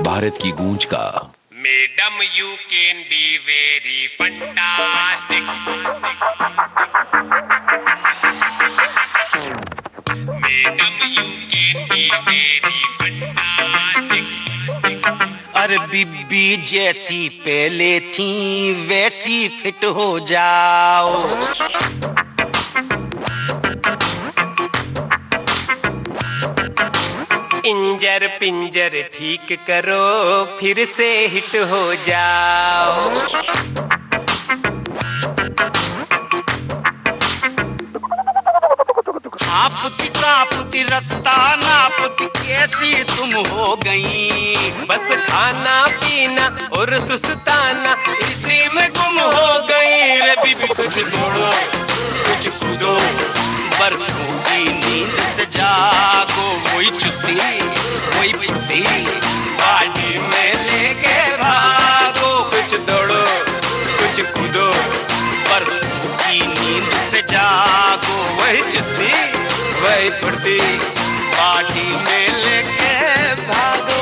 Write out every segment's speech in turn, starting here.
भारत की गूंज का। Madam you can be very fantastic, madam you can be very fantastic. अरे बीबी जैसी पहले थी वैसी फिट हो जाओ। इंजर पिंजर ठीक करो फिर से हिट हो जाओ। आपती कापती रत्ता नापती कैसी तुम हो गई। बस खाना पीना और सुस्ताना इसी में गुम हो गई। रे बीबी कुछ दौड़ो कुछ कूदो बरसों की नींद से जागो। वही चुस्ती वही फुर्ती बाडी में लेके भागो। कुछ दौड़ो कुछ कूदो बरसों की नींद से जागो। वही चुस्ती वही फुर्ती बाडी में लेके भागो।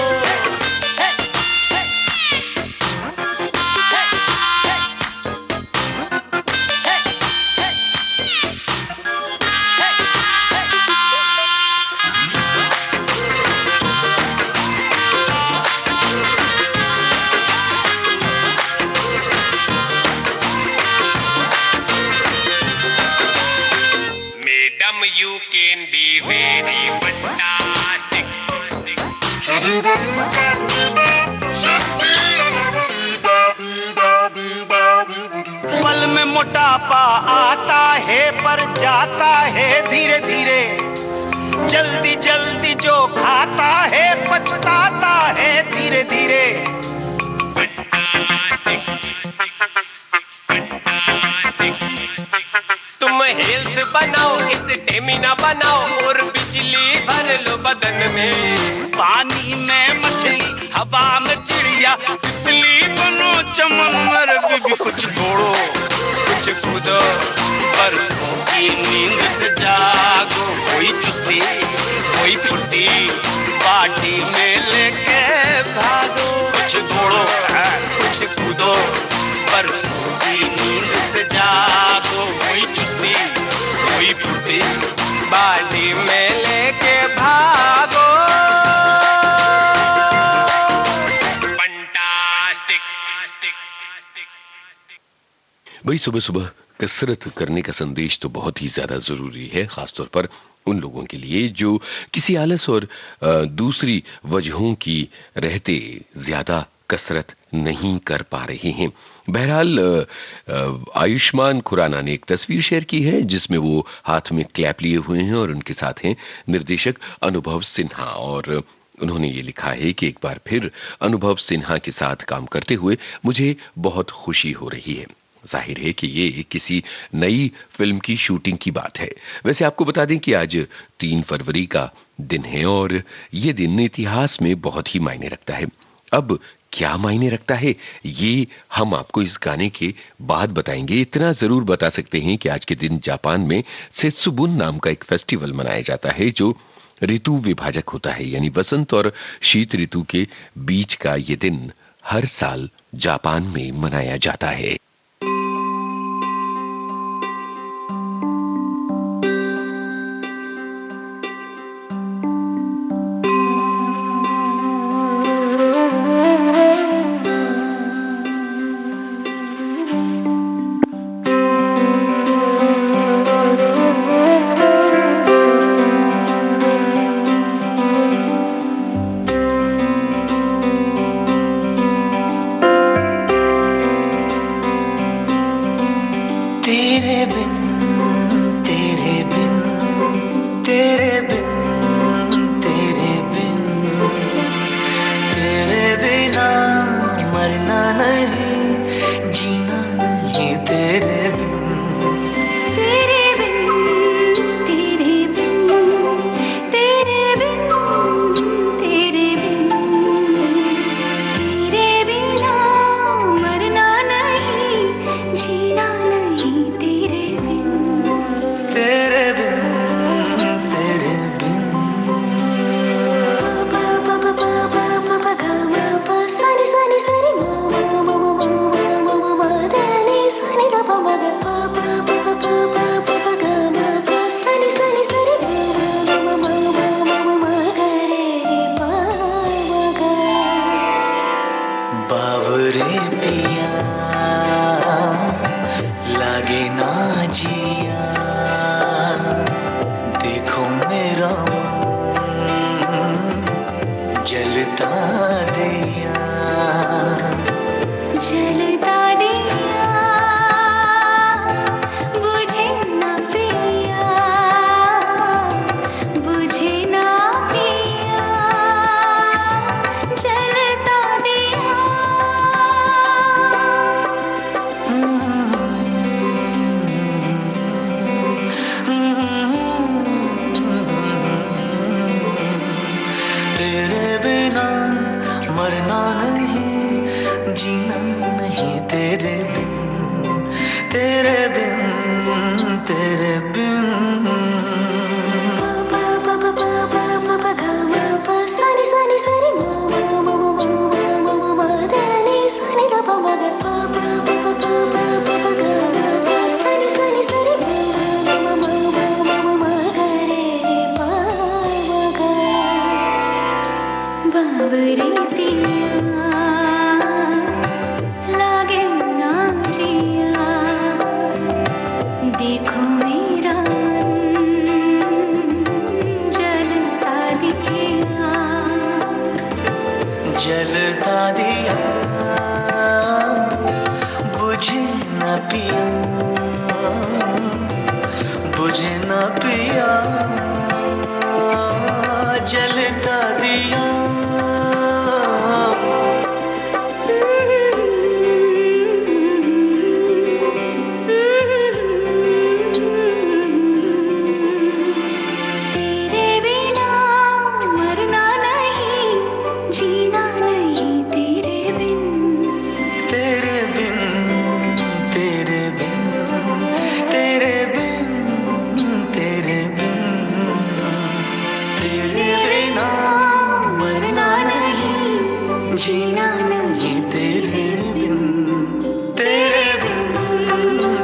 Madam you can be very fantastic. पल में मोटापा आता है पर जाता है धीरे धीरे। जल्दी जल्दी जो खाता है पछताता है धीरे धीरे। तुम हेल्थ बनाओ स्टेमिना बनाओ और बिजली भर लो बदन में। पानी में मछली हवा में चिड़िया तितली बनो चमन। बीबी कुछ दौड़ो कुछ कूदो बरसों की नींद से जागो। कोई चुस्ती कोई फुर्ती बाटी में लेके भागो। कुछ दौड़ो कुछ कूदो बरसों की नींद से जागो। कोई चुस्ती कोई फुर्ती बाडी में लेके भागो। भाई सुबह सुबह कसरत करने का संदेश तो बहुत ही ज्यादा जरूरी है, खासतौर पर उन लोगों के लिए जो किसी आलस और दूसरी वजहों की रहते ज्यादा कसरत नहीं कर पा रहे हैं। बहरहाल आयुष्मान खुराना ने एक तस्वीर शेयर की है जिसमें वो हाथ में क्लैप लिए हुए हैं और उनके साथ हैं निर्देशक अनुभव सिन्हा। और उन्होंने ये लिखा है कि एक बार फिर अनुभव सिन्हा के साथ काम करते हुए मुझे बहुत खुशी हो रही है। जाहिर है कि ये किसी नई फिल्म की शूटिंग की बात है। वैसे आपको बता दें कि आज 3 फरवरी का दिन है और ये दिन इतिहास में बहुत ही मायने रखता है। अब क्या मायने रखता है ये हम आपको इस गाने के बाद बताएंगे। इतना जरूर बता सकते हैं कि आज के दिन जापान में सेत्सुबुन नाम का एक फेस्टिवल मनाया जाता है जो ऋतु विभाजक होता है, यानी वसंत और शीत ऋतु के बीच का ये दिन हर साल जापान में मनाया जाता है। बाबरे पिया लागे ना जिया, देखो मेरा मन जलता दिया, जलता दिया बुझे ना पिया, बुझे ना पिया, जलता दिया। तेरे बिना मरना नहीं, जीना नहीं तेरे बिन, तेरे बिन, तेरे बिन। बाबरे पिया लागे ना जिया, देखो मेरा मन जलता दिया, जलता दिया बुझे न पिया, बुझे न पिया, जलता दिया। तेरे बिना मरना नहीं, जीना नहीं तेरे बिन, तेरे बिन, तेरे बिन, तेरे बिन, तेरे बिन, तेरे बिना मरना नहीं, जीना नहीं तेरे बिन, तेरे बिन,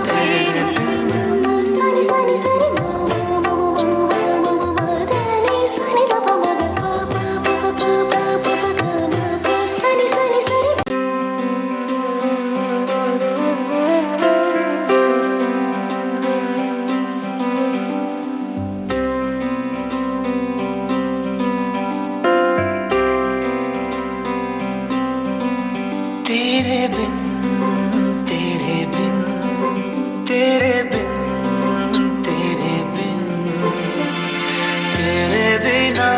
तेरे बिन। सानी सानी सारी नी सानी दा पा मा गा पा पा पा पा पा पा पा गा मा पा सानी सानी सारी। तेरे बिन, तेरे बिन, तेरे बिन, तेरे बिन, तेरे बिना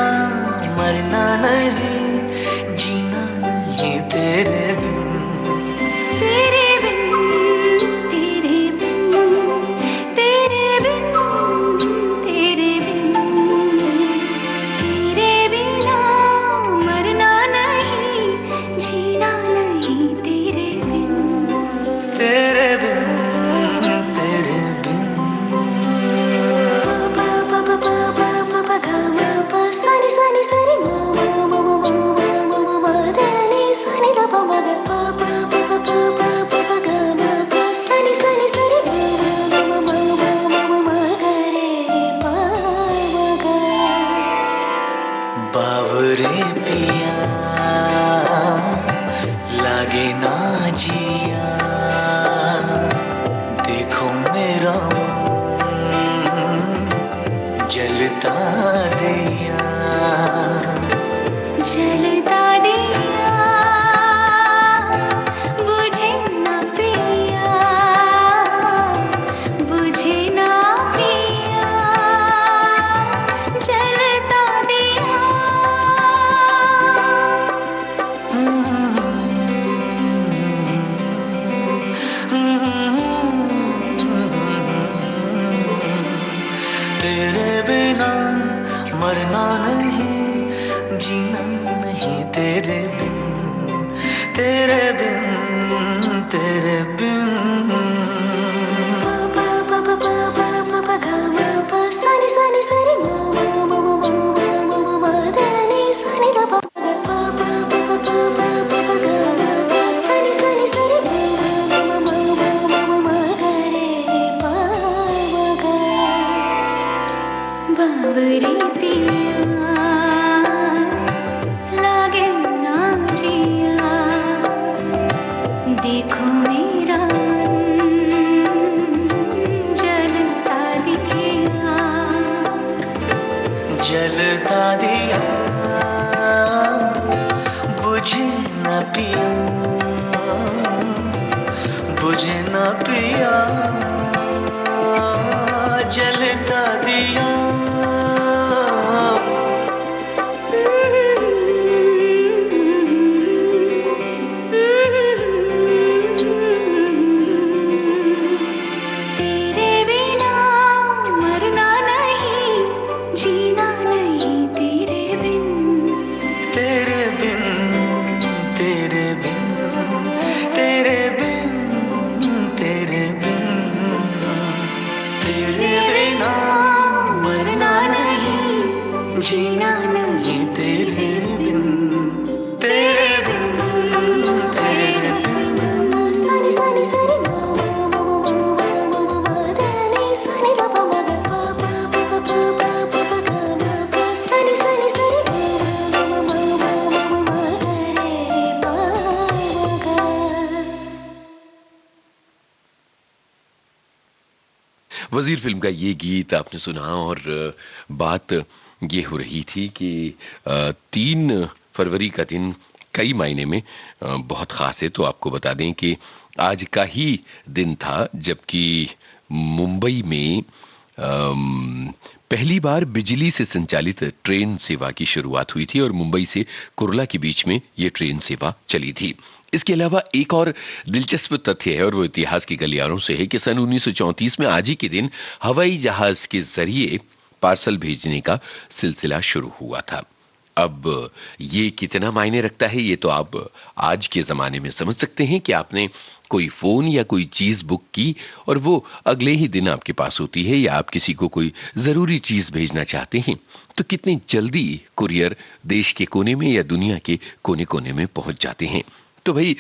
मरना नहीं, जीना नहीं तेरे बिन, तेरे बिन, तेरे बिन, तेरे बिन, तेरे बिन, तेरे बिना मरना नहीं, जीना नहीं तेरे बिन, तेरे बिन, तेरे बिन। पा पा पा पा पा पा पा गा मा पा सानी सानी सारी मा मा मा मा मा मा मा दा नी सानी दा पा मा गा पा पा पा पा पा पा पा पा गा मा पा सानी सानी सारी मा मा मा मा मा मा मा गा रे पा मा गा। बाबरे पिया लागे ना जिया, देखो मेरा मन जलता दिया, जलता दिया बुझे ना पिया, बुझे ना पिया, जलता दिया। तेरे बिना मरना नहीं, जीना नहीं तेरे बिन, तेरे बिन, तेरे बिन। पा पा पा पा पा पा पा गा मा पा सानी सानी सारी मा मा मा मा मा मा मा दा नी सानी दा पा मा गा पा पा पा पा पा पा पा गा मा पा सानी सानी सारी मा मा मा मा मा मा मा गा रे पा मा गा। बाबरे पिया लागे ना जिया, देखो मेरा मन जलता दिया, जलता दिया बुझे न पिया, बुझे न पिया, जलता दिया। तेरे बिना मरना नहीं, जीना नहीं तेरे बिन, तेरे बिन, तेरे बिन, तेरे बिन, तेरे बिन, तेरे बिना मरना नहीं, जीना नहीं तेरे बिन, तेरे बिन, तेरे बिन। सानी सानी सानी गा मा मा मा मा मा मा दा नी सानी दा पा मा गा पा पा पा पा पा पा पा गा मा पा सानी सानी सानी गा मा मा मा मा मा मा दा रे पा गा। वजीर फिल्म का ये गीत आपने सुना और बात ये हो रही थी कि 3 फरवरी का दिन कई मायने में बहुत खास है। तो आपको बता दें कि आज का ही दिन था जबकि मुंबई में पहली बार बिजली से संचालित ट्रेन सेवा की शुरुआत हुई थी और मुंबई से कुर्ला के बीच में ये ट्रेन सेवा चली थी। इसके अलावा एक और दिलचस्प तथ्य है और वो इतिहास की गलियारों से है कि सन 1934 में आज ही के दिन हवाई जहाज के जरिए पार्सल भेजने का सिलसिला शुरू हुआ था। अब ये कितना मायने रखता है ये तो आप आज के जमाने में समझ सकते हैं कि आपने कोई फोन या कोई चीज बुक की और वो अगले ही दिन आपके पास होती है, या आप किसी को कोई जरूरी चीज भेजना चाहते हैं तो कितनी जल्दी कुरियर देश के कोने में या दुनिया के कोने कोने में पहुंच जाते हैं। तो भाई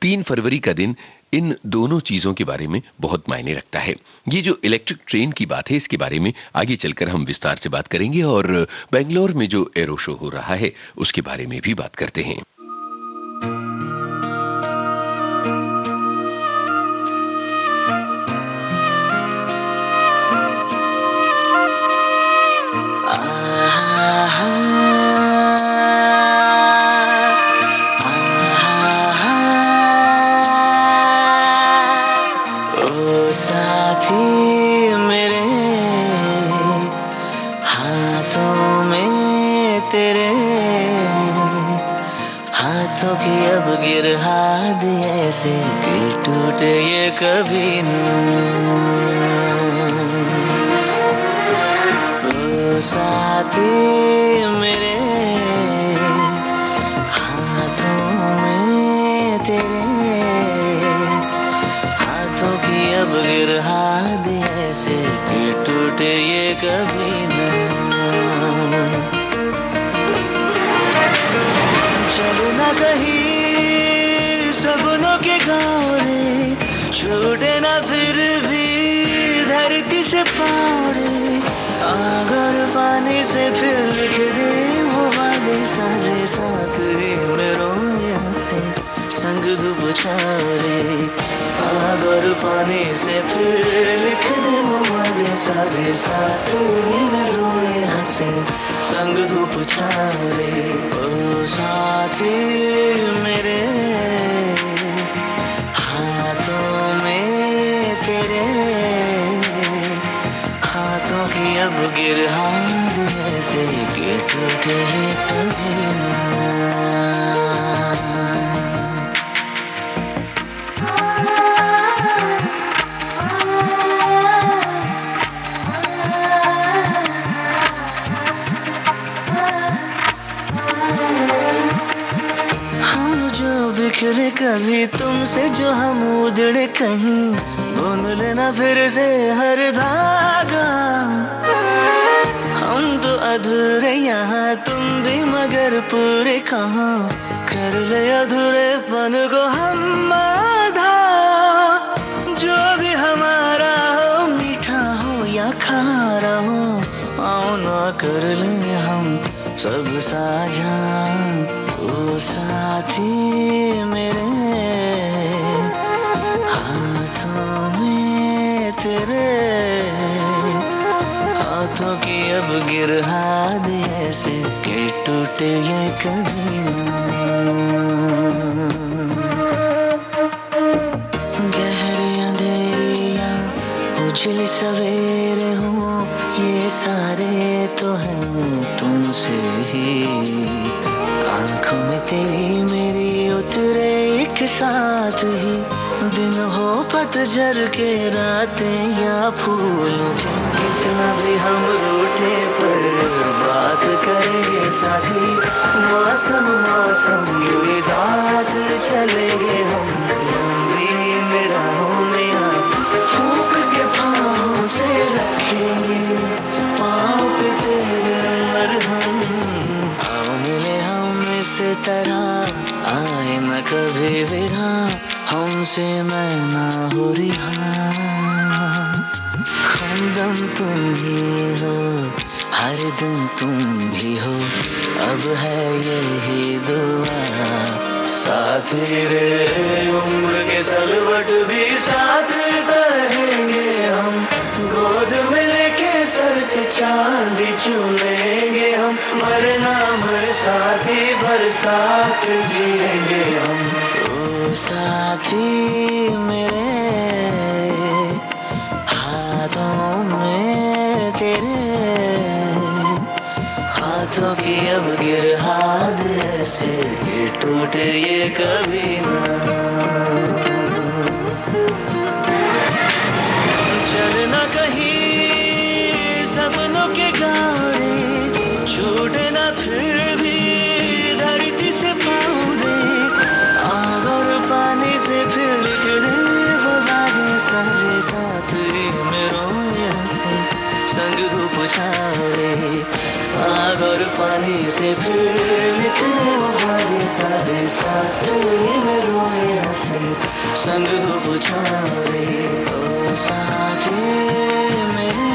3 फरवरी का दिन इन दोनों चीजों के बारे में बहुत मायने रखता है। ये जो इलेक्ट्रिक ट्रेन की बात है इसके बारे में आगे चलकर हम विस्तार से बात करेंगे और बेंगलोर में जो एरो शो हो रहा है उसके बारे में भी बात करते हैं। ओ साथी मेरे हाथों में तेरे, हाथों की अब गिरहा दिए से कि टूटे ये कभी न। ओ साथी मेरे हाथों में तेरे, हाथों की अब गिरहा दिए से कि टूटे ये कभी न। चलो ना कहीं सपनों के गाँव रे, छूटे ना फिर भी धरती से पाँव रे, अगर पानी से फिर लिख दे वो वादे सारे साथ ही में रोए से संग धूप छाँव रे, अगर पानी से फिर लिख दे वो वादे सारे साथ ही में रोए हंसे संग धूप छाँव रे। ओ साथी मेरे हाथों में तेरे, हाथों की अब गिरहा दिए से कि टूटे कभी ना। हम जो बिखरे कभी तुमसे, जो हम उधड़े कहीं, बुन लेना फिर से हर धागा। हम तो अधूरे यहाँ तुम भी मगर पूरे कहाँ, कर ले अधूरेपन को हम आधा। जो भी हमारा हो मीठा हो या खारा हो, आओ ना कर ले हम सब साझा। ओ साथी मेरे कभी गहरी अंधेरियां उजली सवेरे हूँ, ये सारे तो हैं तुमसे ही। आंखों में तेरी मेरी उतरे एक साथ ही, दिन हो पतझड़ के रातें या फूलों के, कितना भी हम रूठे पर बात करेंगे साथी। मौसम मौसम यूं साथ चलेंगे हम, लंबी निगाहों में फूंक के पाँव से रखेंगे, पाँव पे तेरे मरहम। आओ मिले हम इस तरह, आए न कभी विरह, हमसे मैं ना हो रिहा। हमदम तुम ही हो, हर दिन तुम भी हो, अब है यही दुआ। साथी रे उम्र के सलवट भी साथ रहेंगे हम, गोद में लेके सर से चांदी चूमेंगे हम, मरना मर साथी भर साथ जिएंगे हम। ओ साथी मेरे हाथों में तेरे, हाथों की अब गिरहाद ऐसे टूटे ये कभी ना। चलना कहीं सपनों के गाँव रे, छूटे ना फिर भी धरती से पाँव रे। आग और पानी से फिर लिख दे वो वादे सारे साथ ही मेरो यहाँ से, संग धूप छाँव रे। आग और पानी से फिर लिख दे वो वादे सारे साथ ही मेरो यहाँ से, संग धूप छाँव रे। ओ साथी मेरे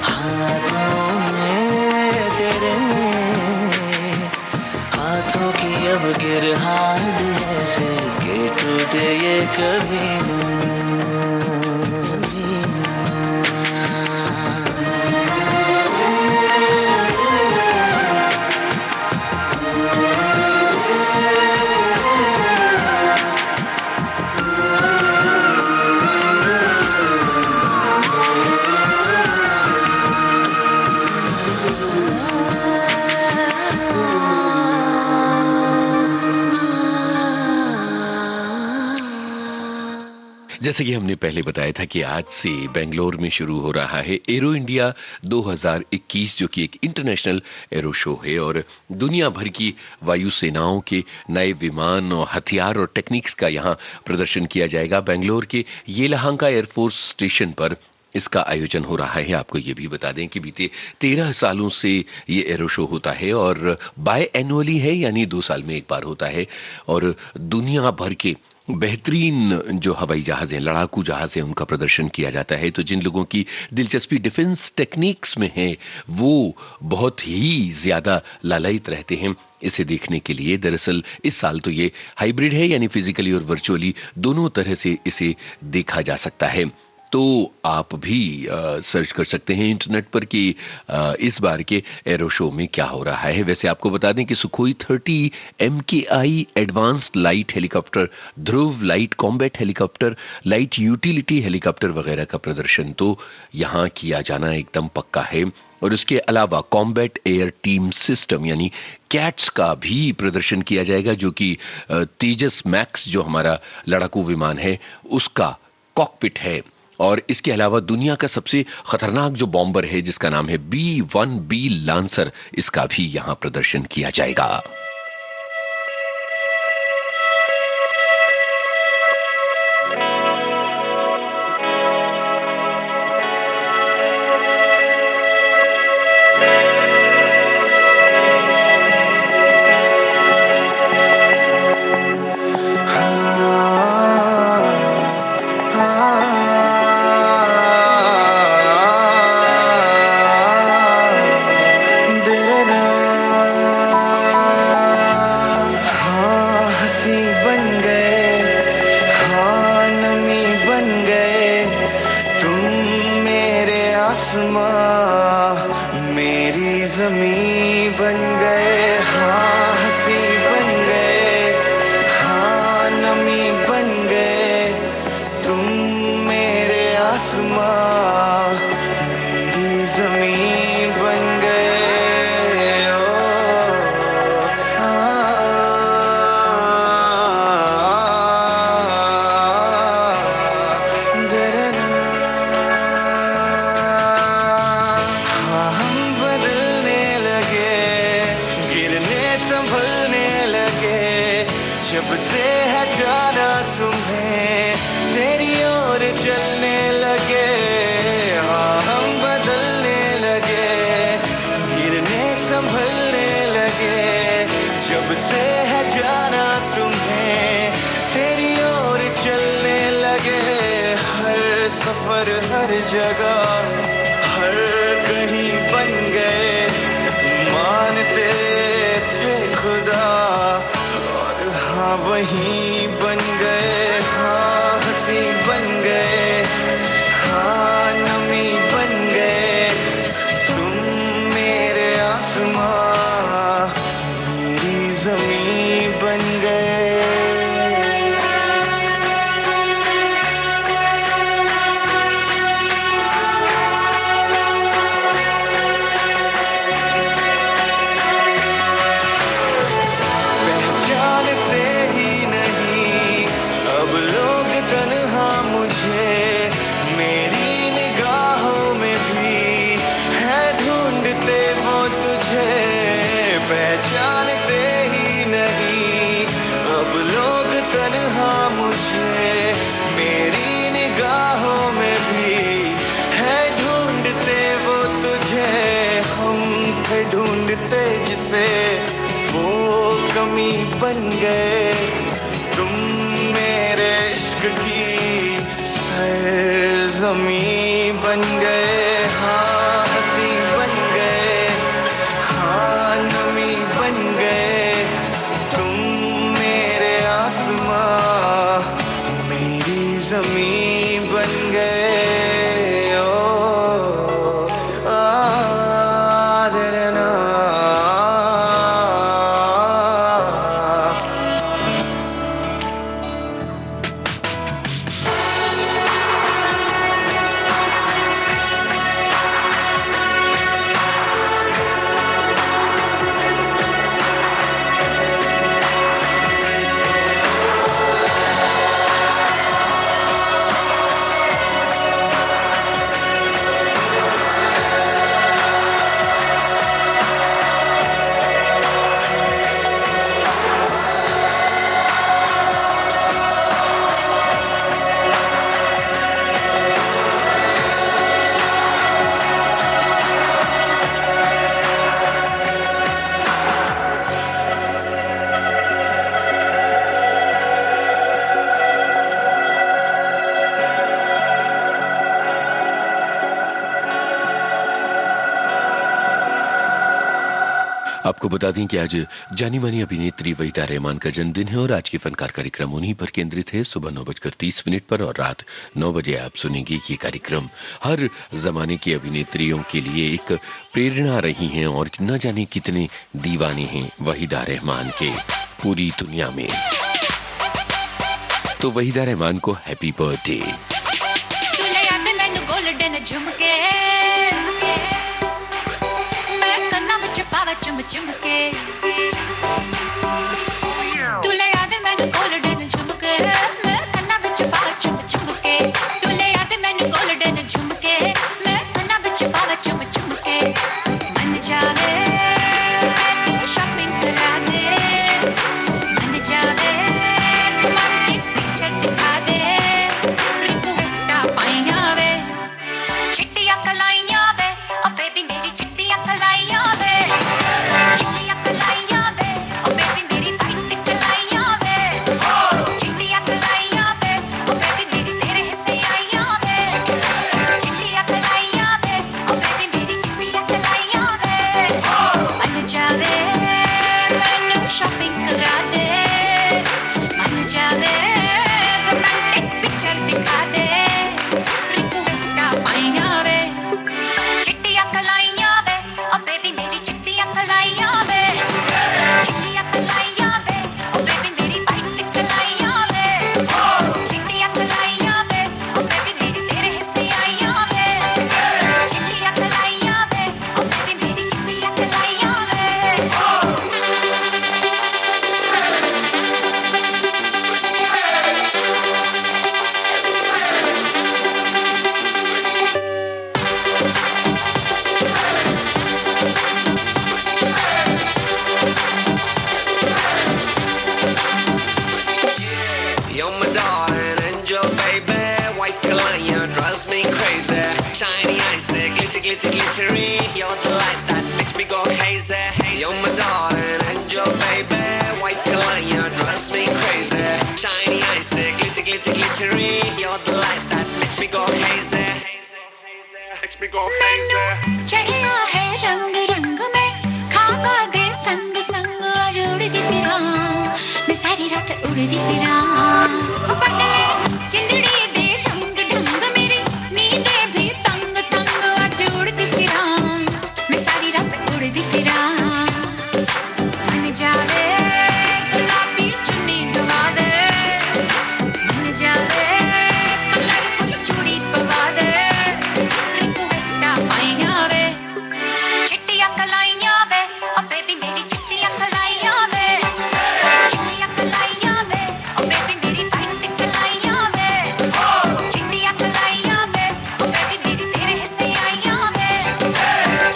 हाथों में तेरे, हाथों की अब गिरहाद ऐसे कि टूटे ये कभी ना। जैसे कि हमने पहले बताया था कि आज से बेंगलोर में शुरू हो रहा है एरो इंडिया 2021, जो कि एक इंटरनेशनल एरो शो है और दुनिया भर की वायु सेनाओं के नए विमान और हथियार और टेक्निक्स का यहाँ प्रदर्शन किया जाएगा। बेंगलोर के येलहंका एयरफोर्स स्टेशन पर इसका आयोजन हो रहा है। आपको ये भी बता दें कि बीते 13 सालों से ये एरो शो होता है और बाय एनुअली है, यानी 2 साल में एक बार होता है और दुनिया भर के बेहतरीन जो हवाई जहाज हैं, लड़ाकू जहाज हैं, उनका प्रदर्शन किया जाता है। तो जिन लोगों की दिलचस्पी डिफेंस टेक्निक्स में है वो बहुत ही ज्यादा लालायित रहते हैं इसे देखने के लिए। दरअसल इस साल तो ये हाइब्रिड है, यानी फिजिकली और वर्चुअली दोनों तरह से इसे देखा जा सकता है। तो आप भी सर्च कर सकते हैं इंटरनेट पर कि इस बार के एरो शो में क्या हो रहा है। वैसे आपको बता दें कि Sukhoi 30 MKI advanced light helicopter, Dhruv light combat helicopter, light utility helicopter वगैरह का प्रदर्शन तो यहाँ किया जाना एकदम पक्का है। और उसके अलावा कॉम्बैट एयर टीम सिस्टम यानी कैट्स का भी प्रदर्शन किया जाएगा, जो कि तेजस मैक्स जो हमारा लड़ाकू विमान है उसका कॉकपिट है। और इसके अलावा दुनिया का सबसे खतरनाक जो बॉम्बर है जिसका नाम है B-1B लांसर, इसका भी यहां प्रदर्शन किया जाएगा। जब से है जाना तुम्हें तेरी ओर चलने लगे, हाँ हम बदलने लगे, गिरने संभलने लगे। जब से है जाना तुम्हें तेरी ओर चलने लगे, हर सफर हर जगह हर कहीं बन गए, मानते थे खुदा और हाँ वहीं बन गए, हाँ हंसी बन गए, हाँ नमी बन गए। तुम मेरे आसमां मेरी जमीन बन गए। पहचानते ही नहीं अब लोग तन्हा मुझे, मेरी निगाहों में भी है ढूंढते वो तुझे। पहचानते ही नहीं अब लोग तन्हा मुझे, मेरी निगाहों में भी है ढूंढते वो तुझे। हम थे ढूंढते जिसे वो कमी बन गए, तुम मेरे इश्क की सरज़मीं बन गए, हाँ हंसी बन गए, हाँ नमी बन गए। तुम मेरे आसमां मेरी जमीन बन गए। ओ दरना आपको बता दें कि आज जानी मानी अभिनेत्री वहीदा रहमान का जन्मदिन है और आज के फनकार कार्यक्रम उन्हीं पर केंद्रित है। सुबह 9:30 पर और रात 9 बजे आप सुनेंगे ये कार्यक्रम। हर जमाने की अभिनेत्रियों के लिए एक प्रेरणा रही हैं और न जाने कितने दीवाने हैं वहीदा रहमान के पूरी दुनिया में। तो वहीदा रहमान को हैप्पी बर्थडे। चुम चुम के तुले याद मैनू गोल्डन झुमके, मैं कन्ना विच पावा चुम चुम के। तुले याद मैनू गोल्डन झुमके, मैं कन्ना विच पावा चुम चुम के। मन जावे तू शॉपिंग करा दे, मन जावे रोमांटिक पिक्चर दिखा दे, रिक्वेस्ट पाइया वे चिट्टियां कलाइयां वे, ओ बेबी मेरी चिट्टियां कलाइयां वे। शॉपिंग करा दे, मन जावे रोमांटिक पिक्चर दिखा दे, रिक्वेस्ट पाइया वे चिट्टियां कलाइयां वे, ओ बेबी मेरी चिट्टियां कलाइयां वे, चिट्टियां कलाइयां वे, ओ बेबी मेरी वाइट कलाइयां वे, चिट्टियां कलाइयां वे, ओ बेबी मेरी तेरे हिस्से आइयां वे, चिट्टियां कलाइयां वे, ओ बेबी मेरी चिट्टियां कलाइयां वे। glittery. You're the light that makes me go hazy. You're my darling angel, baby. White Kalaya drives me crazy. Shiny eyes, glitter, glitter, glittery. You're the light that makes me go hazy. Makes me go hazy. चढ़िया है रंग रंग में खाका दे संग संग आज उड़दी फिरा मैं सारी रात उड़दी फिरा ओ पटले चिंदड़ी दे रंग ढंग मेरी नींदे भी तंग तंग आज उड़दी फिरा मैं सारी रात उड़दी फिरा मन जावे गुलाबी चुन्नी लगा दे मन जावे कलरफुल चूड़ी पवा दे रिक्वेस्ट पाइया वे चिट्टियां कलाइयां वे ओ बेबी मेरी चिट्टियां कलाइयां वे चिट्टियां कलाइयां वे ओ बेबी मेरी वाइट कलाइयां वे चिट्टियां कलाइयां वे ओ बेबी मेरी तेरे हिस्से आइयां वे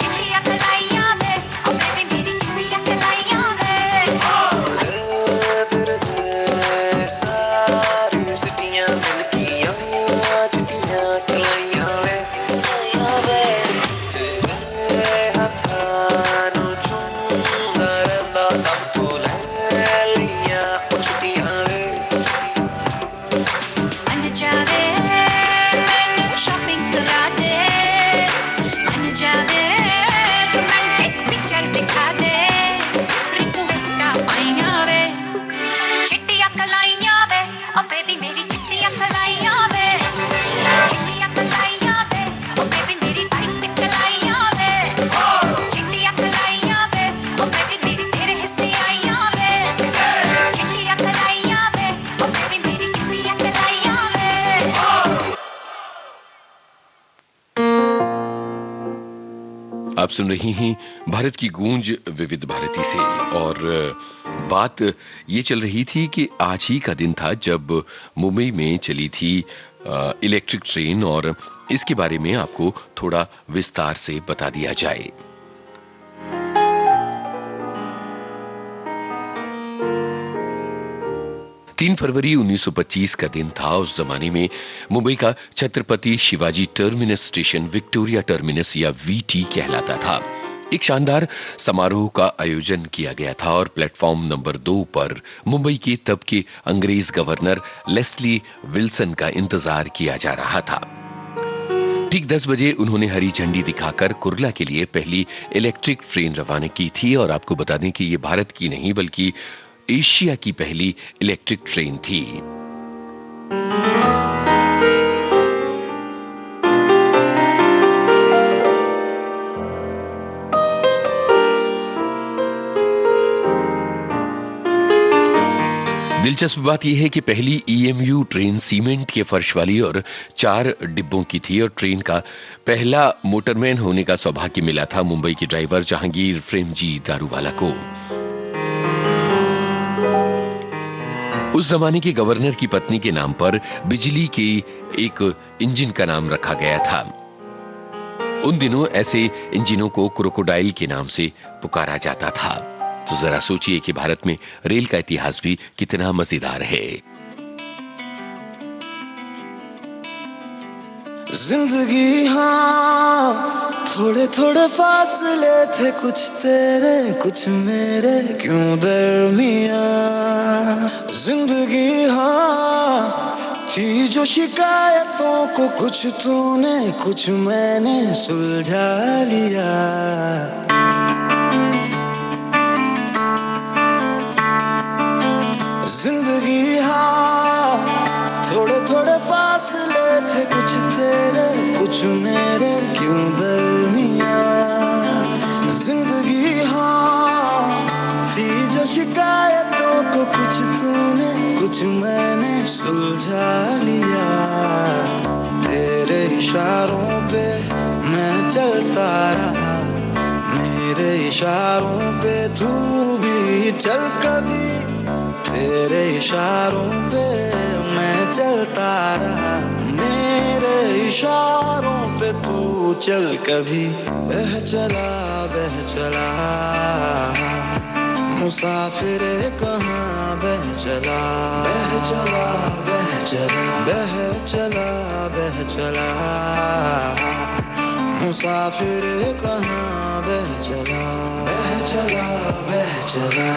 चिट्टियां कलाइयां वे ओ बेबी मेरी चिट्टियां कलाइयां वे सारी सिटियां मिलकी आया चिट्टियां कलाइयां वे तेरे हत्थां नूं चूमदा रहिंदा तब तो ले लियां ओ छुट्टियां वे मन जावे मैनू शॉपिंग करा दे मन जावे रोमांटिक पिक्चर दिखा दे रिक्वेस्ट पाइया वे चिट्टियां कलाइयां वे ओ बेबी मेरी चिट्टियां कलाइयां वे चिट्टियां कलाइयां वे ओ बेबी मेरी वाइट कलाइयां वे चिट्टियां कलाइयां वे ओ बेबी मेरी तेरे हिस्से आइयां वे चिट्टियां कलाइयां वे ओ बेबी मेरी चिट्टियां कलाइयां वे आप सुन रही हैं भारत की गूंज विविध भारती से। और बात ये चल रही थी कि आज ही का दिन था जब मुंबई में चली थी इलेक्ट्रिक ट्रेन, और इसके बारे में आपको थोड़ा विस्तार से बता दिया जाए। तीन फरवरी 1925 का दिन था। उस जमाने में मुंबई का Chhatrapati Shivaji terminus station Victoria terminus या वीटी कहलाता था। एक शानदार समारोह का आयोजन किया गया था और प्लेटफॉर्म नंबर 2 पर मुंबई के तब के अंग्रेज गवर्नर लेस्ली विल्सन का इंतजार किया जा रहा था। ठीक 10 बजे उन्होंने हरी झंडी दिखाकर कुर्ला के लिए पहली इलेक्ट्रिक ट्रेन रवाना की थी। और आपको बता दें कि यह भारत की नहीं बल्कि एशिया की पहली इलेक्ट्रिक ट्रेन थी। दिलचस्प बात यह है कि पहली ईएमयू ट्रेन सीमेंट के फर्श वाली और 4 डिब्बों की थी, और ट्रेन का पहला मोटरमैन होने का सौभाग्य मिला था मुंबई के ड्राइवर जहांगीर प्रेमजी दारूवाला को। उस जमाने के गवर्नर की पत्नी के नाम पर बिजली के एक इंजन का नाम रखा गया था। उन दिनों ऐसे इंजनों को क्रोकोडाइल के नाम से पुकारा जाता था। तो जरा सोचिए कि भारत में रेल का इतिहास भी कितना मजेदार है। जिंदगी हाँ थोड़े थोड़े फासले थे, कुछ तेरे कुछ मेरे क्यों दरमिया। जिंदगी हाँ थी जो शिकायतों को कुछ तूने कुछ मैंने सुलझा लिया। जिंदगी हाँ थोड़े थोड़े फासले थे, कुछ तेरे कुछ मेरे क्यों दरमिया। जिंदगी हाँ थी जो शिकायतों को कुछ तूने कुछ मैंने सुलझा लिया। तेरे इशारों पे मैं चलता रहा, मेरे इशारों पे तू भी चल कभी। तेरे इशारों पे मैं चलता रहा, मेरे इशारों पे तू चल कभी। बह चला मुसाफिर कहाँ बह चला। बह चला बह चला बह चला बह चला मुसाफिर कहाँ बह चला, बह चला, बह चला।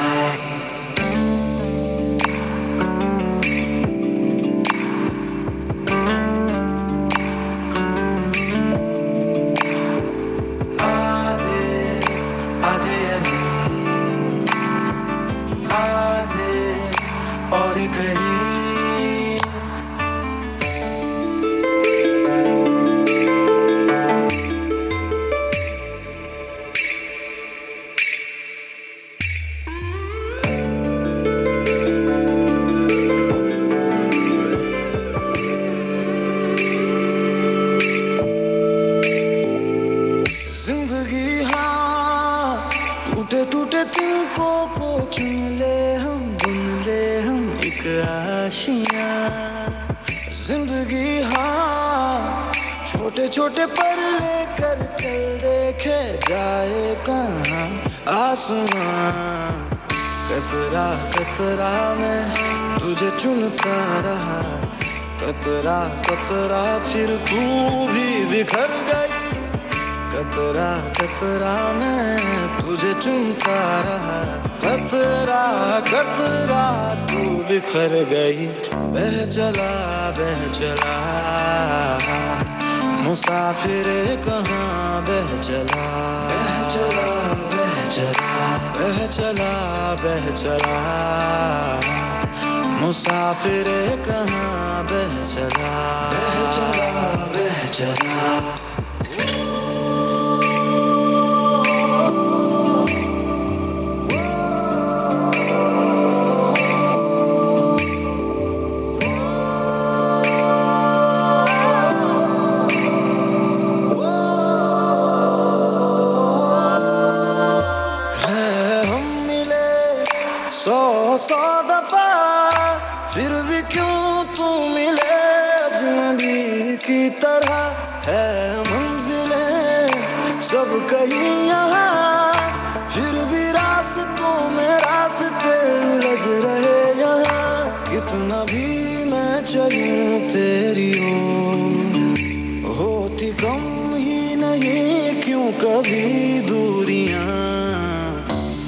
टूटे तिनकों को चुन ले हम, बुन ले हम एक आशियाँ। जिंदगी हाँ छोटे छोटे पर लेकर चल, देखे जाए कहाँ आसमां। कतरा कतरा मैं तुझे चुनता रहा, कतरा कतरा फिर तू भी बिखर गई। कतरा कतरा मैं तुझे चुनता रहा, कतरा कतरा तू बिखर गई। बह चला, बह चला, मुसाफिर कहाँ बह चला, बह चला, बह चला, बह चला, बह चला, मुसाफिर कहाँ बह चला, बह चला, बह चला। सौ दफा फिर भी क्यों तू मिले, अजनबी की तरह है मंजिलें सब कहीं यहाँ। फिर भी रास्तों में रास्ते उलझ रहे यहाँ। कितना भी मैं चलूं तेरी ओर, होती कम ही नहीं क्यों कभी दूरियां।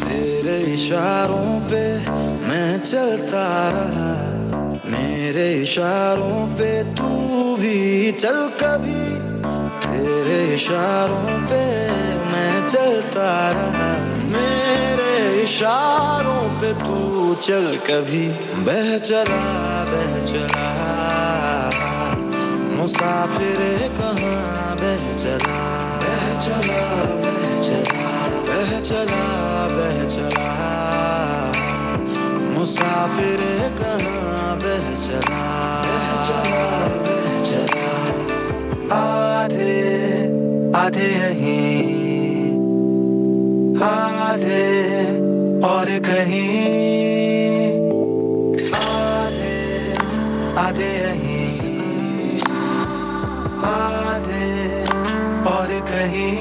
तेरे इशारों पे मैं चलता रहा, मेरे इशारों पे तू भी चल कभी। तेरे इशारों पे मैं चलता रहा, मेरे इशारों पे तू चल कभी। बह चला, बह चला, मुसाफिर कहाँ बह चला, बह चला, बह चला, बह चला, बह चला, मुसाफिर कहाँ बह चला, बह चला, बह चला। आधे आधे यहीं, आधे और कहीं, आधे आधे यहीं, आधे और कहीं।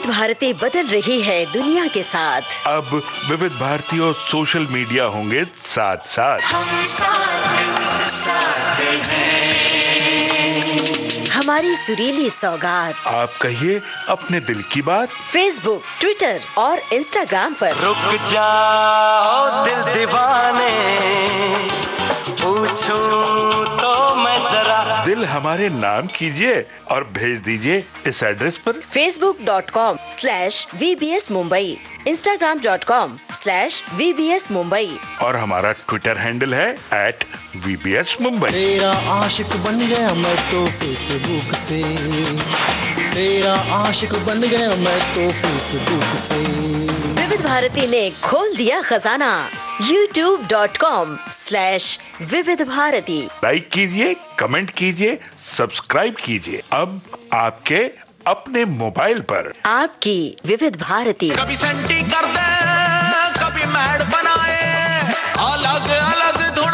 भारती बदल रही है दुनिया के साथ। अब विविध भारती और सोशल मीडिया होंगे साथ साथ। हम साथ हैं। हमारी सुरीली सौगात। आप कहिए अपने दिल की बात। फेसबुक, ट्विटर और इंस्टाग्राम पर। रुक जाओ दिल दीवाने, पूछूं तो मैं जरा। दिल हमारे नाम कीजिए और भेज दीजिए इस एड्रेस पर। facebook.com/VBS Mumbai, Instagram.com/VBS Mumbai और हमारा ट्विटर हैंडल है @VBS Mumbai। तेरा आशिक बन गया मैं तो फेसबुक से, तेरा आशिक बन गया मैं तो फेसबुक से। विविध भारती ने खोल दिया खजाना। youtube.com/विविध भारती। लाइक कीजिए, कमेंट कीजिए, सब्सक्राइब कीजिए। अब आपके अपने मोबाइल पर। आपकी विविध भारती कभी सेंटी कर दे, कभी मैड बनाए, अलग अलग धुन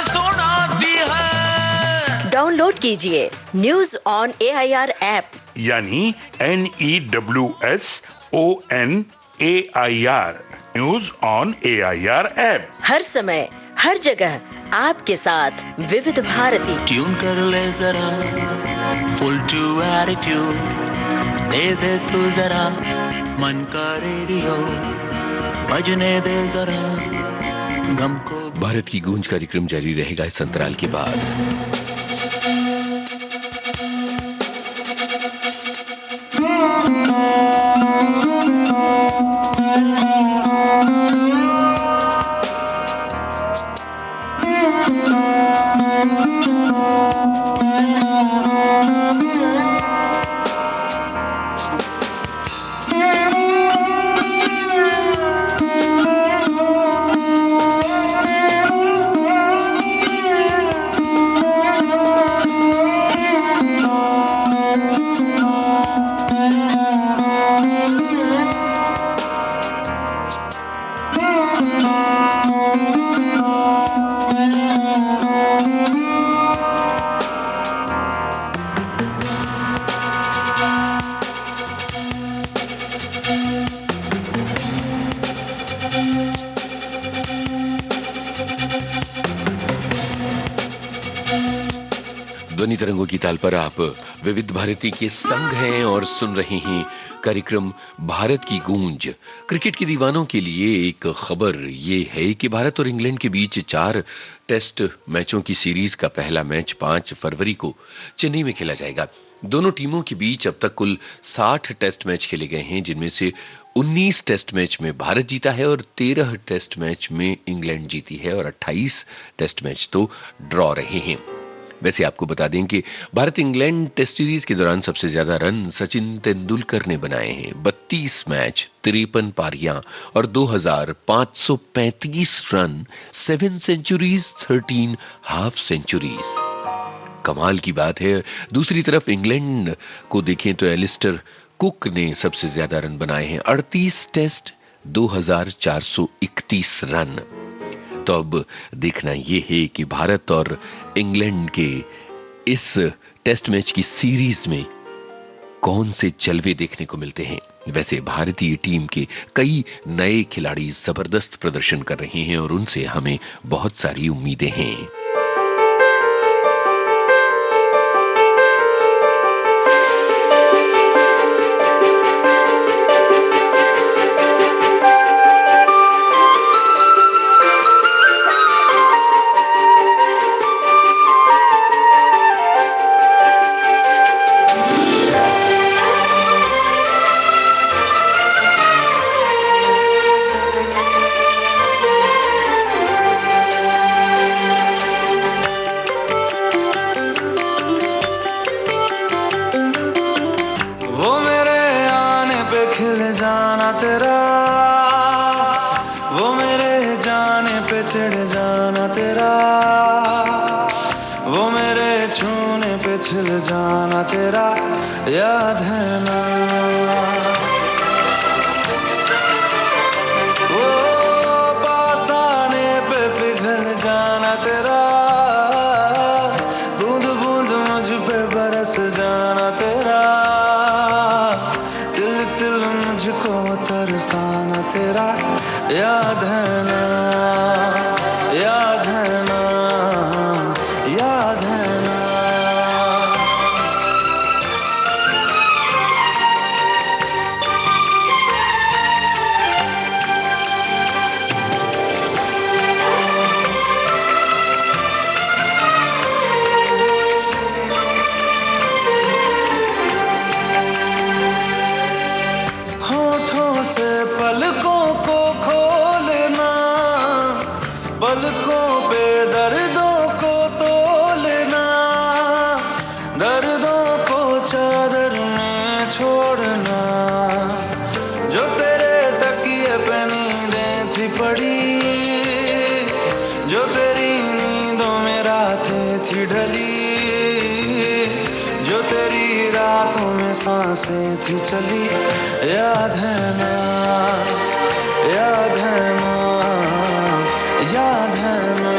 सुनाती है। डाउनलोड कीजिए न्यूज ऑन AIR ऐप, यानी NEWSONAIR, news on AIR app. हर समय हर जगह आपके साथ विविध भारती। ट्यून कर ले जरा फुल टू एटीट्यूड, दे दे तू जरा मन का रेडियो, बजने दे जरा गम को। भारत की गूंज कार्यक्रम जारी रहेगा इस अंतराल के बाद। ध्वनि तरंगों की ताल पर आप विविध भारती के संग हैं और सुन रहे हैं कार्यक्रम भारत की गूंज। क्रिकेट के दीवानों के लिए एक खबर ये है कि भारत और इंग्लैंड के बीच 4 टेस्ट मैचों की सीरीज का पहला मैच 5 फरवरी को चेन्नई में खेला जाएगा। दोनों टीमों के बीच अब तक कुल 60 टेस्ट मैच खेले गए हैं, जिनमें से 19 टेस्ट मैच में भारत जीता है और 13 टेस्ट मैच में इंग्लैंड जीती है और 28 टेस्ट मैच तो ड्रॉ रहे हैं। वैसे आपको बता दें कि भारत इंग्लैंड टेस्ट सीरीज के दौरान सबसे ज्यादा रन सचिन तेंदुलकर ने बनाए हैं। 32 मैच, 53 पारियां और 2535 रन, 7 सेंचुरीज, 13 हाफ सेंचुरीज। कमाल की बात है। दूसरी तरफ इंग्लैंड को देखें तो एलिस्टर कुक ने सबसे ज्यादा रन बनाए हैं, 38 टेस्ट, 2431 रन। तो अब देखना यह है कि भारत और इंग्लैंड के इस टेस्ट मैच की सीरीज में कौन से जलवे देखने को मिलते हैं। वैसे भारतीय टीम के कई नए खिलाड़ी जबरदस्त प्रदर्शन कर रहे हैं और उनसे हमें बहुत सारी उम्मीदें हैं। जो तेरी रातों में सांसें थी चली, याद है ना, याद है ना, याद है ना।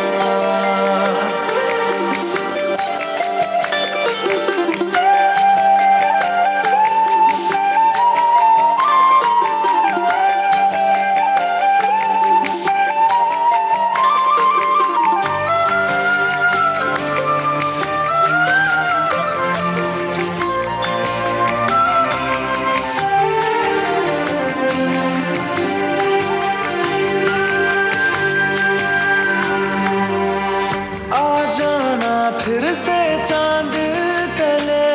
फिर से चांद तले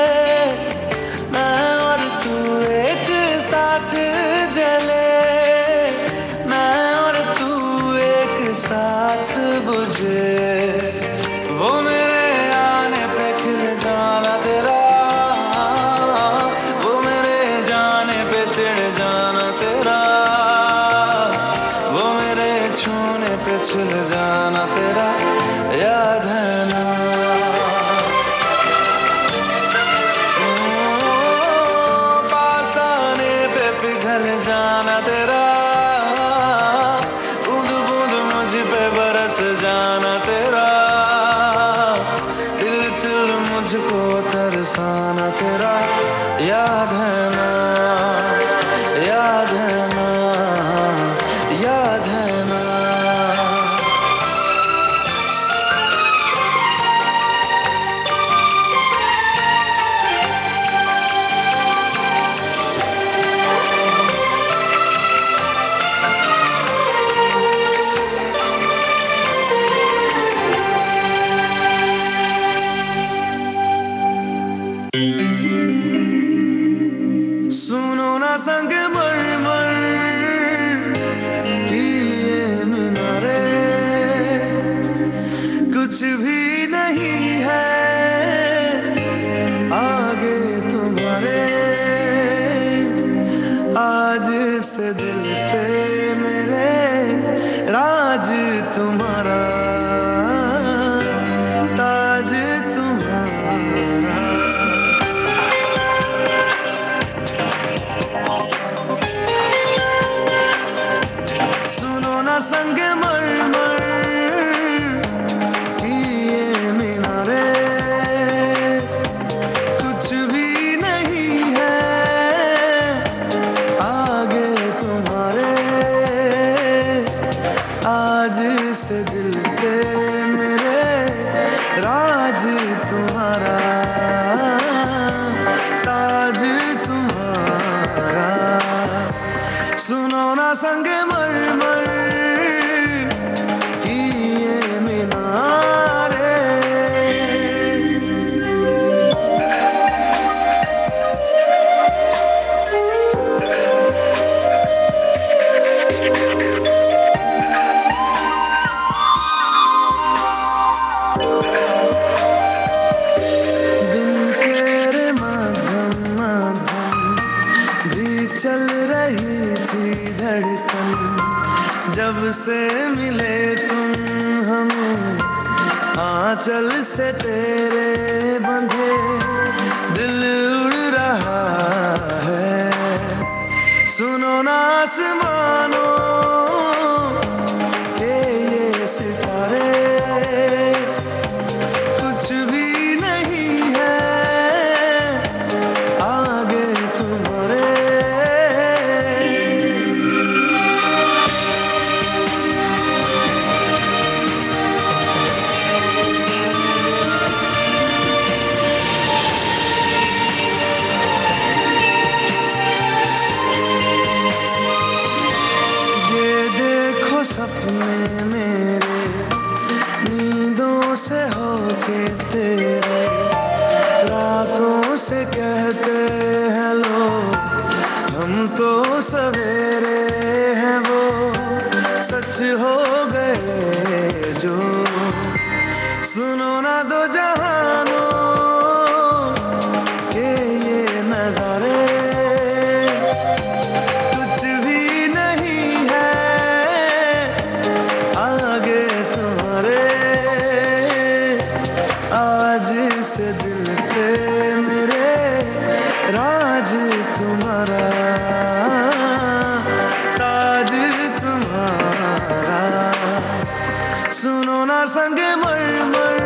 मैं और तू एक साथ जले, मैं और तू एक साथ बुझे, वो मेरे आने पे खिल जाना तेरा, वो मेरे जाने पे चिढ़ जाना तेरा, वो मेरे छूने पे छिल जाना तेरा, याद है ना। पिघल जाना तेरा, बूंद बूंद मुझ पे बरस जाना तेरा, दिल दिल मुझको तरसाना तेरा, याद है ना, याद है ना, याद है ना। सुनो ना संग मरमर की ये मीनारे, कुछ भी नहीं है आगे तुम्हारे, आज से दिल पे मेरे राज तुम्हारा, ताज तुम्हारा। सुनो ना संग मरमर की ये मीनारे, कुछ भी नहीं है आगे तुम्हारे, आज से दिल पे मेरे राज तुम्हारा, ताज तुम्हारा। सुनो ना संग मरमर की ये मीनारे। बिन तेरे मध्यम मध्यम भी चल रही थी धड़कन, जब से मिले तुम हमें आंचल से तेरे बंधे, दिल उड़ रहा है। सुनो ना आसमानों के ये सितारे, कुछ भी नहीं है आगे तुम्हारे, सपने मेरे नींदों से होके तेरे, रातों से कहते हैं लोग हम तो सवेरे हैं, वो सच हो गए जो। सुनो ना दो जहानों के ये नजारे, कुछ भी नहीं है आगे तुम्हारे, आज से दिल पे मेरे ताज तुम्हारा, ताज तुम्हारा, सुनो ना संग मरमर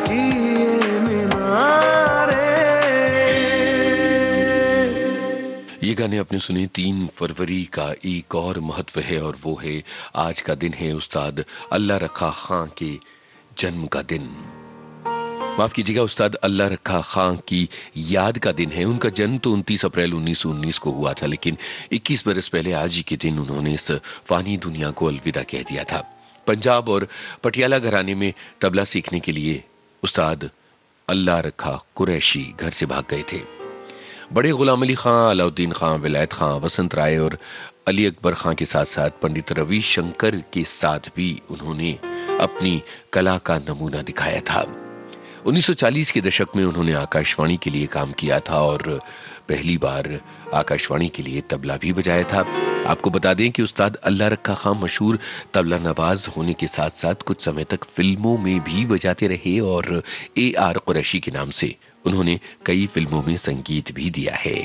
की ये मीनारे। ये गाने आपने सुने। 3 फरवरी का एक और महत्व है और वो है आज का दिन है उस्ताद अल्लाह रखा खां के जन्म का दिन। माफ कीजिएगा, उस्ताद अल्लाह रखा खां की याद का दिन है। उनका जन्म तो 29 अप्रैल 1919 को हुआ था, लेकिन 21 बरस पहले आज ही के दिन उन्होंने इस फानी दुनिया को अलविदा कह दिया था। पंजाब और पटियाला घराने में तबला सीखने के लिए उस्ताद अल्लाह रखा कुरैशी घर से भाग गए थे। बड़े गुलाम अली खां, अलाउद्दीन खां, विलायत खां, वसंत राय और अली अकबर खां के साथ साथ पंडित रवि शंकर के साथ भी उन्होंने अपनी कला का नमूना दिखाया था। 1940 के दशक में उन्होंने आकाशवाणी के लिए काम किया था और पहली बार आकाशवाणी के लिए तबला भी बजाया था। आपको बता दें कि उस्ताद अल्लाह रखा खां मशहूर तबला नवाज होने के साथ साथ कुछ समय तक फिल्मों में भी बजाते रहे और AR कुरैशी के नाम से उन्होंने कई फिल्मों में संगीत भी दिया है।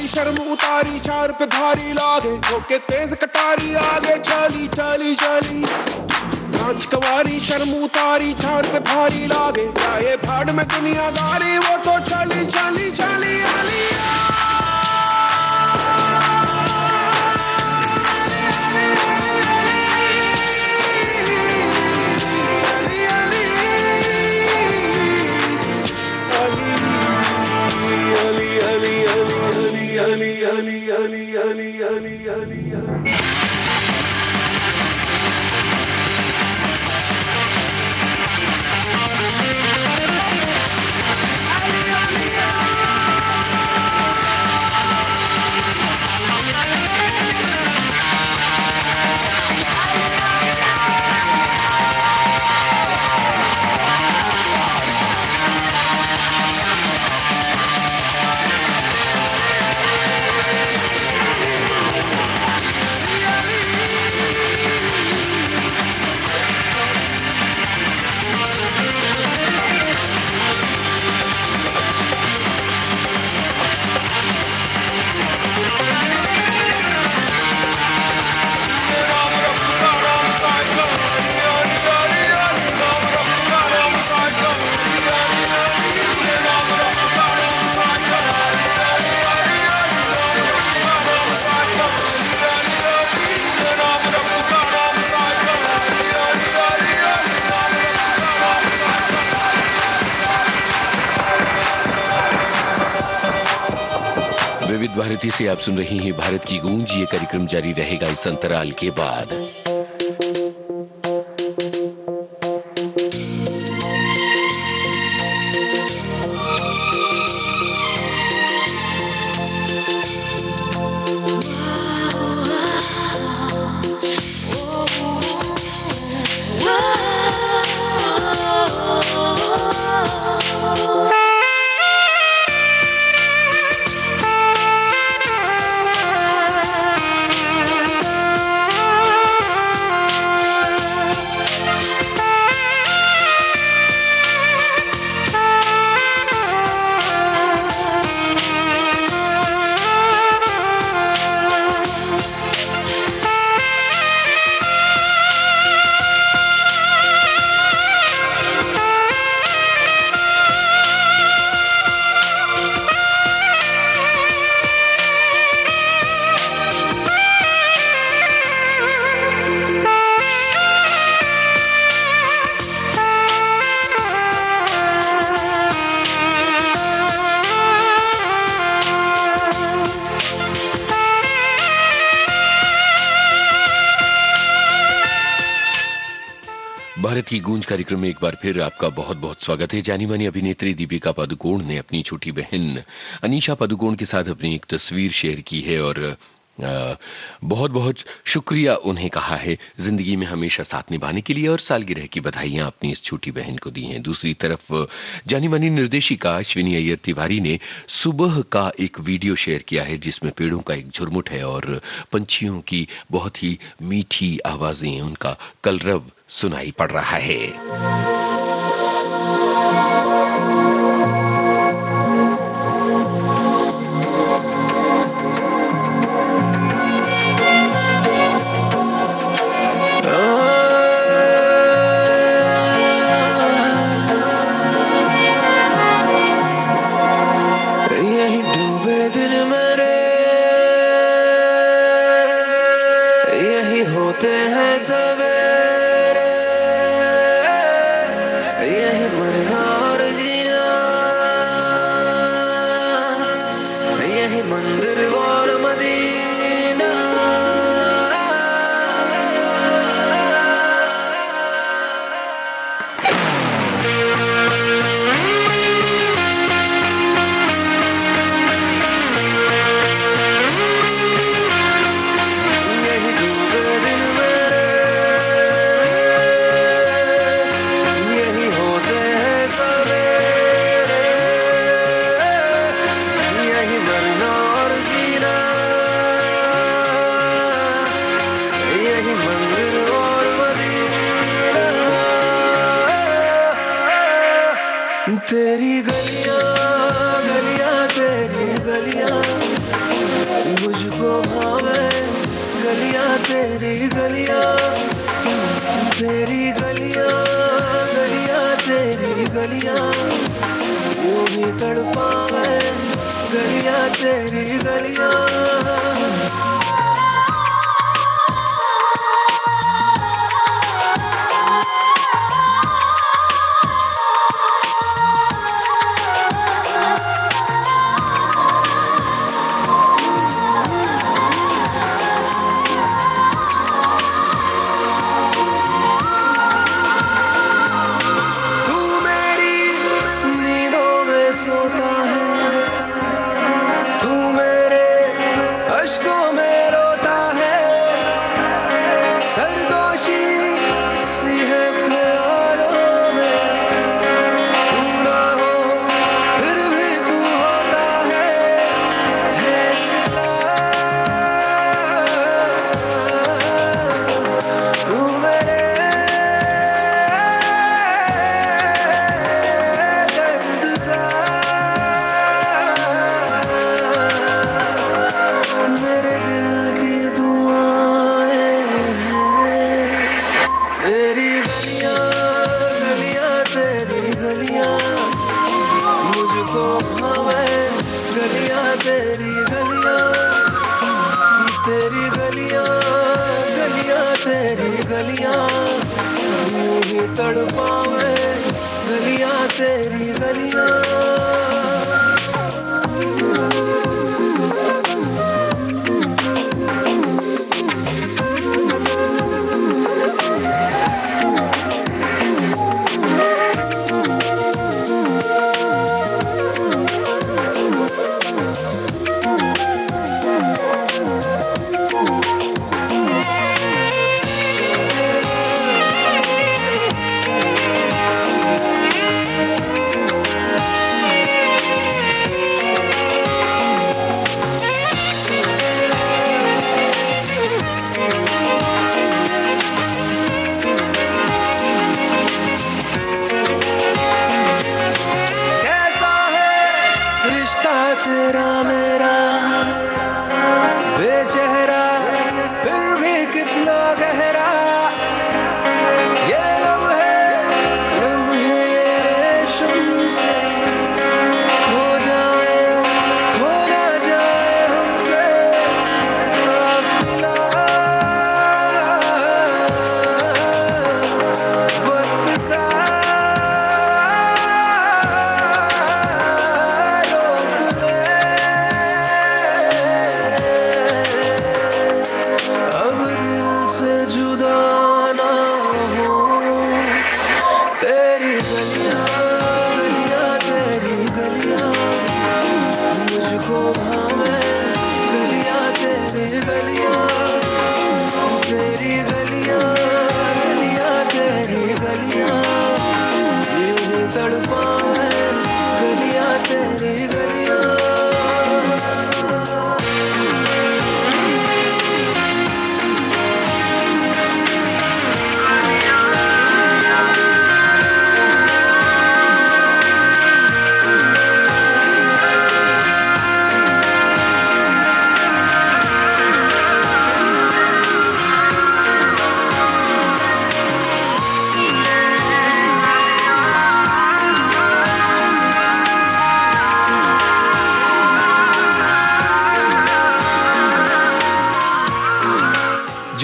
शर्म उतारी, चार पे भारी लागे, होके तेज कटारी आगे चली चली चली। नाच कवारी शर्म उतारी, चार पे भारी लागे, जाए भाड़ में दुनियादारी, वो तो चली चली चली आली। भारती से आप सुन रही हैं भारत की गूंज। ये कार्यक्रम जारी रहेगा इस अंतराल के बाद। भारत की गूंज कार्यक्रम में एक बार फिर आपका बहुत बहुत स्वागत है। जानी मानी अभिनेत्री दीपिका पादुकोण ने अपनी छोटी बहन अनीशा पादुकोण के साथ अपनी एक तस्वीर शेयर की है और बहुत बहुत शुक्रिया उन्हें कहा है जिंदगी में हमेशा साथ निभाने के लिए, और सालगिरह की बधाइयां अपनी इस छोटी बहन को दी हैं। दूसरी तरफ जानी मानी निर्देशिका अश्विनी अय्यर तिवारी ने सुबह का एक वीडियो शेयर किया है जिसमें पेड़ों का एक झुरमुट है और पंछियों की बहुत ही मीठी आवाजें, उनका कलरव सुनाई पड़ रहा है। यही डूबे दिन मेरे यही होते हैं सवेरे, यही मरना और जीना, यही मंदिर और मदीना। यही डूबे दिन मेरे यही होते हैं सवेरे, यही मरना और जीना, यही मंदिर और मदीना। तेरी गलियां गलियां तेरी गलियां मुझको भावे, गलियां तेरी गलियां, तेरी गलियां गलियां तेरी गलियां यूं ही तड़पावे, गलियां तेरी गलियां। तू मेरी नींदों में सोता है, तू मेरे अश्कों में रोता है, सरगोशी सी है ख्यालों में, तू ना हो फिर भी तू होता है सिला। तू मेरे दर्द का, मेरे दिल की दुआएं हैं। तेरी गलियां गलियां तेरी गलियां मुझको भावे, गलियां तेरी गलियां, तेरी गलियां गलियां तेरी गलियां यूं ही तड़पावे, गलियां तेरी गलियां।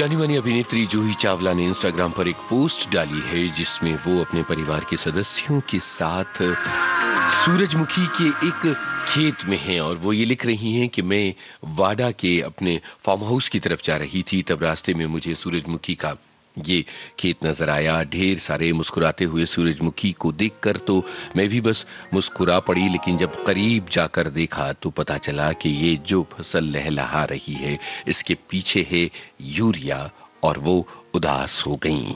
जानी मानी अभिनेत्री जूही चावला ने इंस्टाग्राम पर एक पोस्ट डाली है जिसमें वो अपने परिवार के सदस्यों के साथ सूरजमुखी के एक खेत में हैं और वो ये लिख रही हैं कि मैं वाडा के अपने फार्म हाउस की तरफ जा रही थी, तब रास्ते में मुझे सूरजमुखी का ये खेत नजर आया। ढेर सारे मुस्कुराते हुए सूरजमुखी को देखकर तो मैं भी बस मुस्कुरा पड़ी, लेकिन जब करीब जाकर देखा तो पता चला कि ये जो फसल लहलहा रही है इसके पीछे है यूरिया, और वो उदास हो गईं।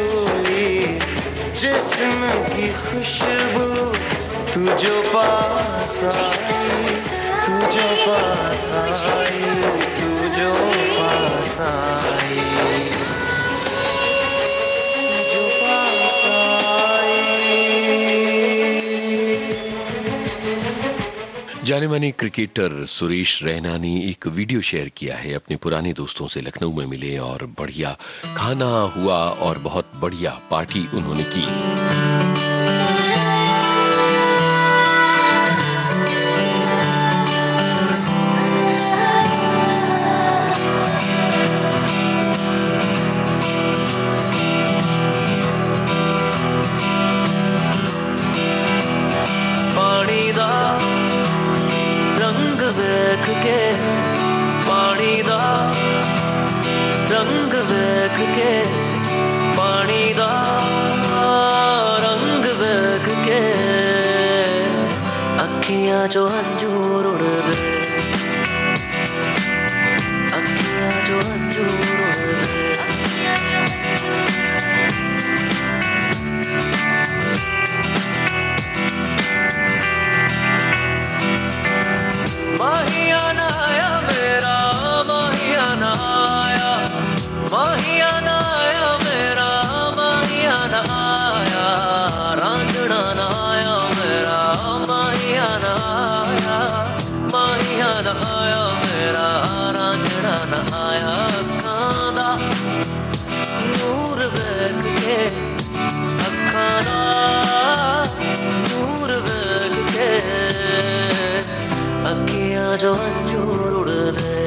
भूली जिस्म की खुशबू तू जो पास आई, तू जो पास आई, तू जो पास आई, जो पास आई। जाने माने क्रिकेटर सुरेश रैना ने एक वीडियो शेयर किया है अपने पुराने दोस्तों से लखनऊ में मिले और बढ़िया खाना हुआ और बहुत बढ़िया पार्टी उन्होंने की। पानी दा रंग वेख के, पानी दा रंग वेख के, पानी दा रंग वेख के, अखियां जो अंजूर उड़दे, अखियां जो अंजूर उड़दे। माहियाना आया मेरा, माहियाना आया, माहियाना आया मेरा, माहियाना आया, रांझना ना आया मेरा, माहियाना आया, माहियाना आया मेरा, रांझना ना आया। अखां दा नूर वेख के, अखां दा नूर वेख के, अखियां जो अंजूर उड़दे,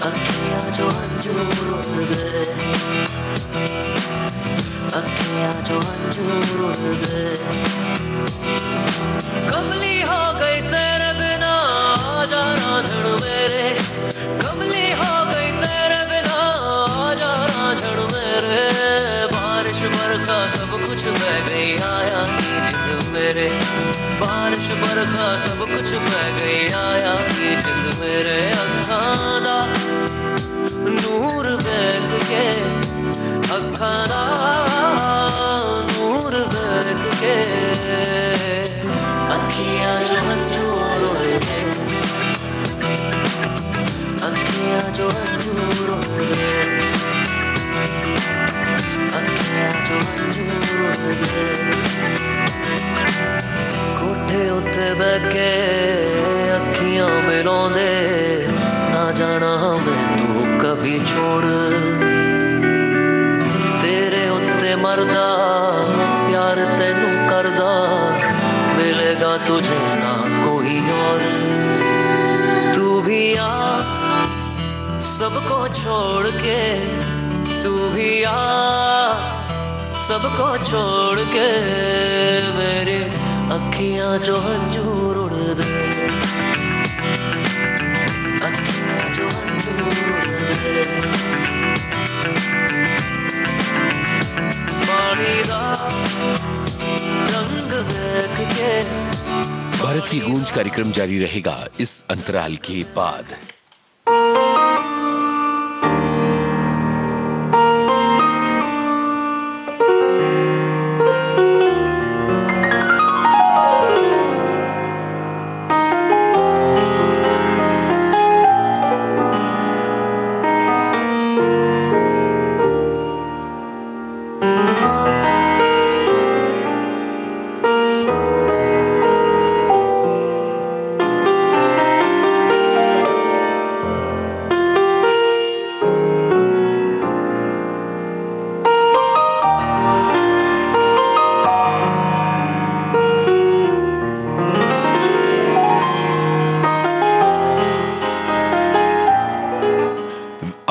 अखियां जो अंजूर उड़दे, अखियां जो अंजूर उड़दे। कमली हो गई तेरे बिना आजा रांझण मेरे, कमली हो गई तेरे बिना आजा रांझण मेरे। बारिश बरखा सब कुछ बह गई आया की जिंद मेरे, बारिश बरखा सब कुछ बह गई आया की जिंद मेरे। अखां दा नूर वेख के, अखां दा नूर वेख के, अखियां जो अंजूर उड़दे, अखियां जो अंजूर उड़दे, अखियां जो अंजूर उड़दे। कोठे उत्ते बह के अखियां मिलाउंदे, ना जाना मैं तू कभी छोड़, तेरे उत्ते मरदा प्यार तैनू करदा, मिलेगा तुझे ना कोई और। तू भी आ सबको छोड़ के, तू भी आ सबको छोड़ के, मेरे अखियां जो अंजूर उड़दे, अखियां जो अंजूर उड़दे। पानी दा रंग वेख के। भारत की गूंज कार्यक्रम जारी रहेगा इस अंतराल के बाद।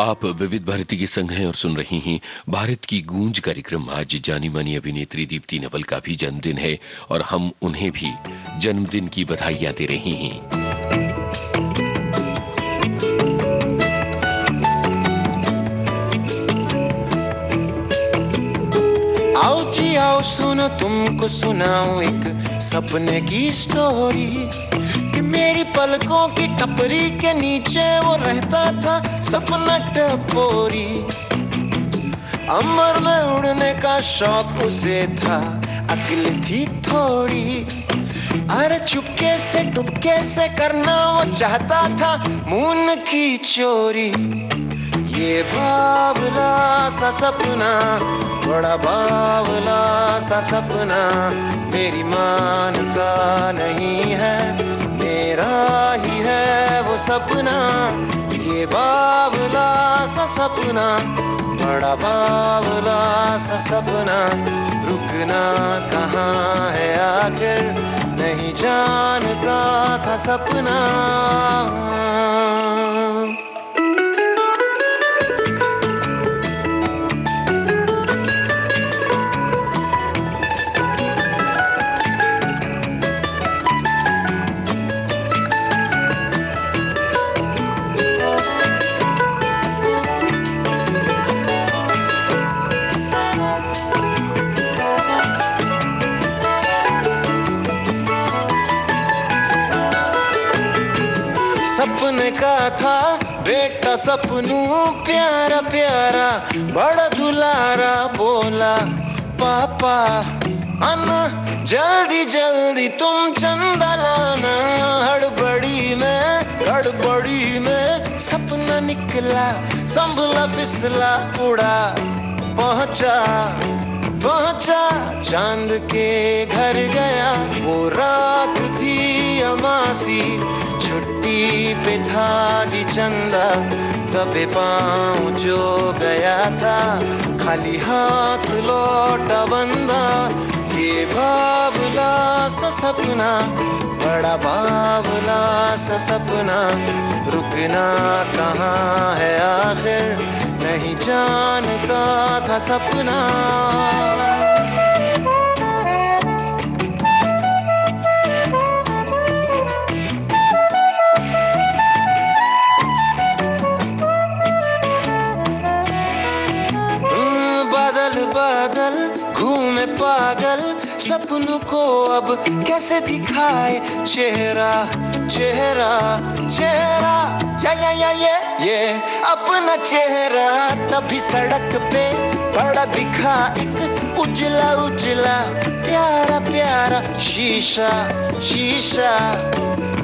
आप विविध भारती के संग हैं और सुन रही हैं भारत की गूंज कार्यक्रम। आज जानी मानी अभिनेत्री दीप्ति नवल का भी जन्मदिन है और हम उन्हें भी जन्मदिन की बधाइयां दे रहे हैं। आओ जी आओ सुनो तुमको सुनाऊं एक सपने की स्टोरी कि मेरी पलकों की टपरी के नीचे वो रहता था सपना टपोरी। अंबर में उड़ने का शौक उसे था, अकल थी थोड़ी, अरे चुपके से टुपके से करना वो चाहता था मून की चोरी। ये बावला सा सपना, बड़ा बावला सा सपना, मेरी मानता नहीं है, मेरा ही है वो सपना। ये बावला सा सपना, बड़ा बावला सा सपना, रुकना कहाँ है आखिर, नहीं जानता था सपना। सपने का था बेटा सपनू प्यारा प्यारा, बड़ा दुलारा, बोला पापा आना जल्दी जल्दी तुम चंदा लाना। हड़बड़ी में सपना निकला, संभला फिसला उड़ा, पहुंचा चांद के घर गया। वो रात थी अमासी, छुट्टी पे था जी चंदा, दबे पाँव जो गया था, खाली हाथ लौटा बंदा। ये बावला सा सपना, बड़ा बावला सा सपना, रुकना कहाँ है आखिर, नहीं जानता था सपना। बादल घूमे पागल, सपनों को अब कैसे दिखाए चेहरा चेहरा चेहरा, ये अपना चेहरा। तभी सड़क पे बड़ा दिखा एक उजला उजला प्यारा प्यारा शीशा शीशा,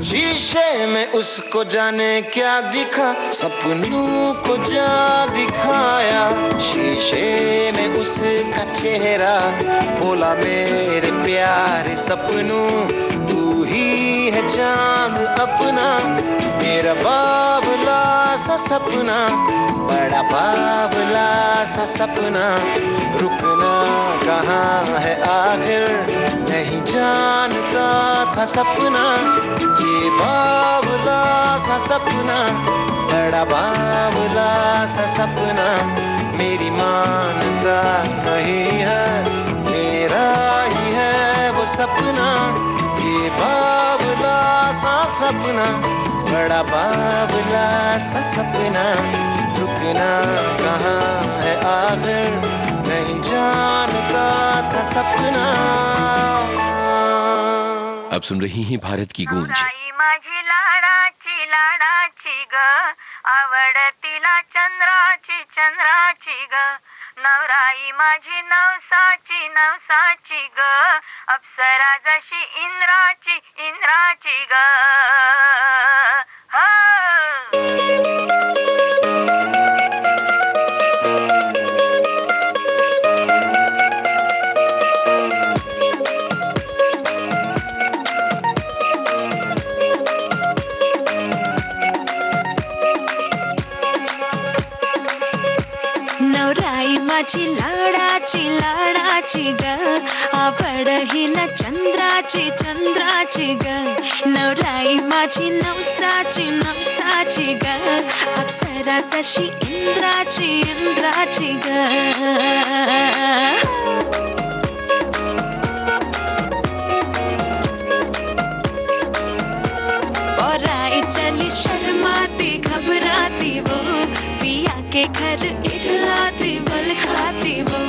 शीशे में उसको जाने क्या दिखा, सपनों को जा दिखाया। शीशे में उसका चेहरा, बोला मेरे प्यारे सपनों, तू ही है चांद अपना। मेरा बावला सा सपना, बड़ा बावला सा सपना, रुकना कहाँ है आखिर, नहीं जानता था सपना। ये बावला सा सपना, बड़ा बावला सा सपना, मेरी मानता नहीं है, मेरा ही है वो सपना। ये बावला सा सपना, बड़ा बावला सा सपना, रुकना कहाँ है आखिर, नहीं जानता था सपना। अब सुन रही हैं भारत की गूंज। नवराई माझी लाडाची ग, आवडतीला चंद्राची ग, नवराई माझी नवसाची ग, अप्सरा जशी इंद्राची ग। नवराई माझी लाडाची ग, आवडहिला चंद्राची ग, नवराई माझी नवसाची ग, अप्सरा जशी इंद्राची ग। पराई चली शर्माती घबराती वो, पिया के घर इठलाती बल खाती वो,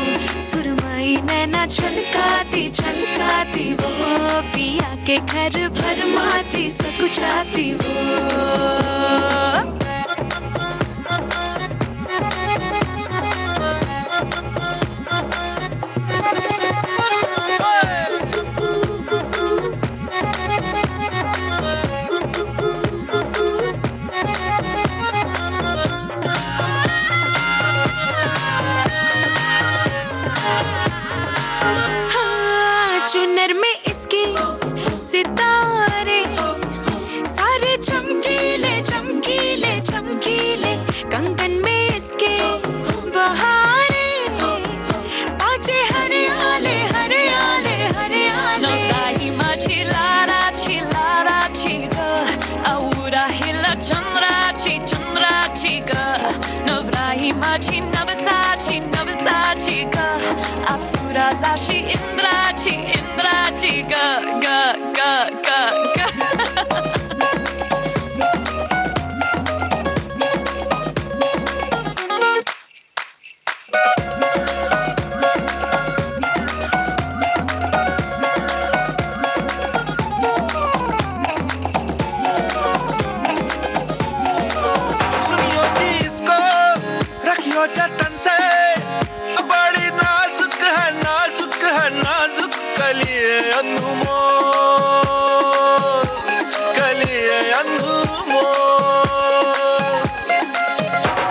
सुरमई नैना छलकाती वो, पिया के घर भरमाती सकुचाती वो। हाँ, चुनर में इसके सितारे सारे चमकीले चमकीले चमकीले, कंगन में इसके बहारे बाजे हरियाले हरियाले हरियाले. Nodai machilara chiga, aura hila chandra chiga. Novrai machi navasachi ga, apsura zashi indrachi ga ga ga ga ga. सुनियो जी इसको, रखियो जतन से, बड़ी नाजुक है नाजुक कलिए अनमोल, कलिए अनमोल.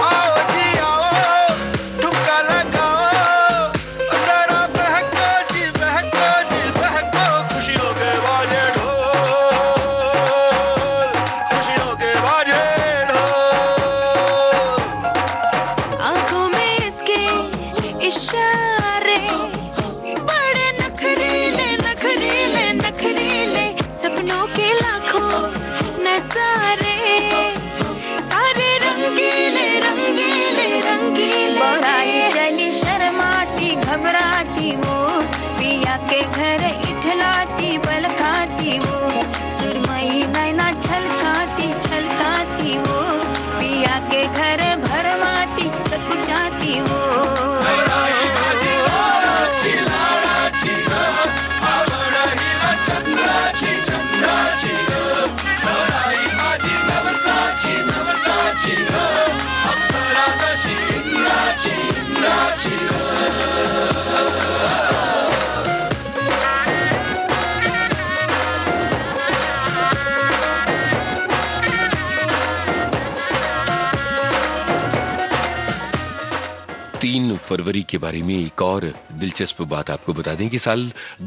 आओ जी आओ, ठुमका लगाओ, जरा बहको जी बहको, खुशियों के बाजे ढोल, खुशियों के बाजे ढोल. आंखों में इसके इशारे बड़े नखरीले नखरीले नखरीले, सपनों के लाखों नजारे सारे रंगीले रंगीले रंगीले. बढ़ाई चली शर्माती घबराती वो, पिया के घर इठलाती बल खाती वो, सुरमई नैना छलकाती छलकाती वो, पिया के घर भरमाती सकुचाती वो. तीन फरवरी के बारे में एक और दिलचस्प बात आपको बता दें कि साल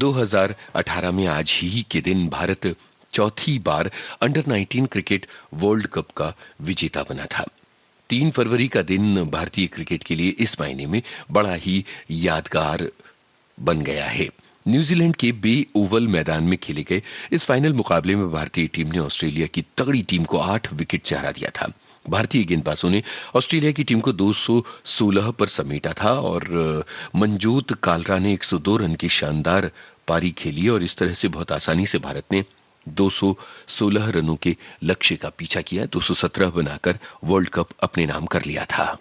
2018 में आज ही के दिन भारत चौथी बार अंडर 19 क्रिकेट वर्ल्ड कप का विजेता बना था. 3 फरवरी का दिन भारतीय क्रिकेट के लिए इस महीने में बड़ा ही यादगार बन गया है. न्यूजीलैंड के बे ओवल मैदान में खेले गए इस फाइनल मुकाबले में भारतीय टीम ने ऑस्ट्रेलिया की तगड़ी टीम को 8 विकेट से हरा दिया था. भारतीय गेंदबाजों ने ऑस्ट्रेलिया की टीम को 216 पर समेटा था और मनजोत कालरा ने 102 रन की शानदार पारी खेली और इस तरह से बहुत आसानी से भारत ने 216 रनों के लक्ष्य का पीछा किया. 217 बनाकर वर्ल्ड कप अपने नाम कर लिया था.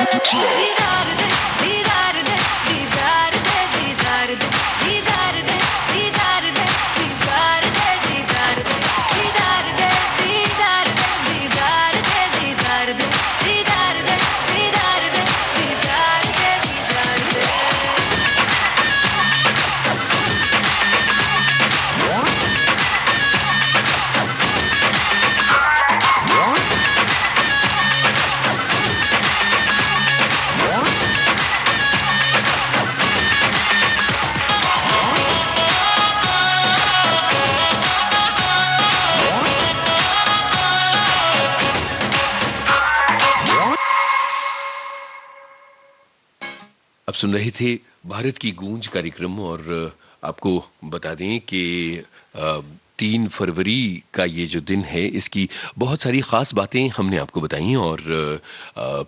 दीदार दे दीदार दे दीदार दे दीदार दे दीदार दे दीदार दे दीदार दे दीदार दे दीदार दे दीदार दे दीदार दे दीदार दे दीदार दे दीदार दे दीदार दे दीदार दे आप सुन रहे थे भारत की गूंज कार्यक्रम और आपको बता दें कि 3 फरवरी का ये जो दिन है इसकी बहुत सारी खास बातें हमने आपको बताई और अ,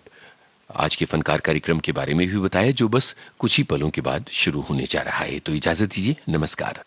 आज के फनकार कार्यक्रम के बारे में भी बताया जो बस कुछ ही पलों के बाद शुरू होने जा रहा है। तो इजाजत दीजिए, नमस्कार।